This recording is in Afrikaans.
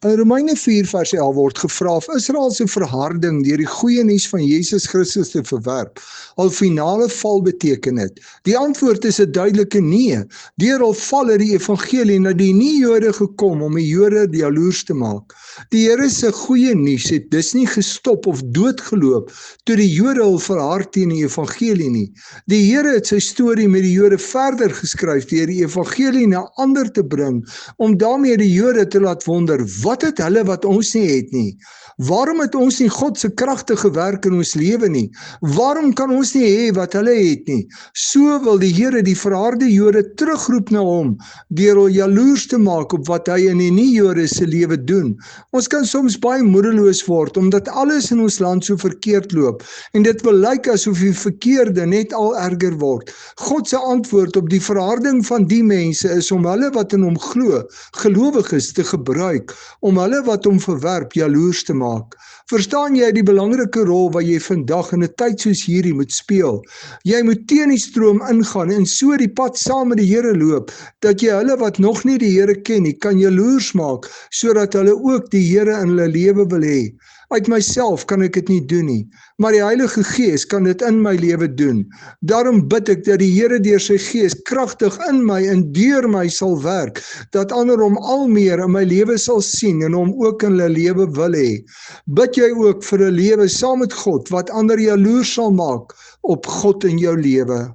In Romeine 4 vers 11 word gevra of Israel se verharding deur die goeie nuus van Jesus Christus te verwerp al finale val beteken het. Die antwoord is 'n duidelike nee. Deur al val het die evangelie na die nie-Jode gekom om die Jode jaloers te maak. Die Here se goeie nuus het dus nie gestop of doodgeloop toe die Jode hul verhard teen die evangelie nie. Die Here het sy storie met die Jode verder geskryf deur die evangelie na ander te bring om daarmee die Jode te laat wonder, wat het hulle wat ons nie het nie? Waarom het ons nie God se kragtige werk in ons lewe nie? Waarom kan ons nie hê wat hulle het nie? So wil die Here die verharde Jode terugroep na hom, deur hul jaloers te maak op wat hy in die nie-Jode se lewe doen. Ons kan soms baie moedeloos word, omdat alles in ons land so verkeerd loop, en dit wil lyk asof die verkeerde net al erger word. God se antwoord op die verharding van die mense is om hulle wat in hom glo, gelowiges te gebruik, om hulle wat hom verwerp jaloers te maak. Verstaan jy die belangrike rol wat jy vandag in 'n tyd soos hierdie moet speel? Jy moet teen die stroom ingaan en so die pad saam met die Here loop, dat jy hulle wat nog nie die Here ken nie, kan jaloers maak, sodat hulle ook die Here in hulle lewe wil hê. Uit myself kan ek dit nie doen nie, maar die Heilige Gees kan dit in my lewe doen. Daarom bid ek dat die Here deur sy Gees kragtig in my en deur my sal werk, dat ander hom al meer in my lewe sal sien en hom ook in hulle lewe wil hê. Bid jy ook vir 'n lewe saam met God wat ander jaloers sal maak op God in jou lewe?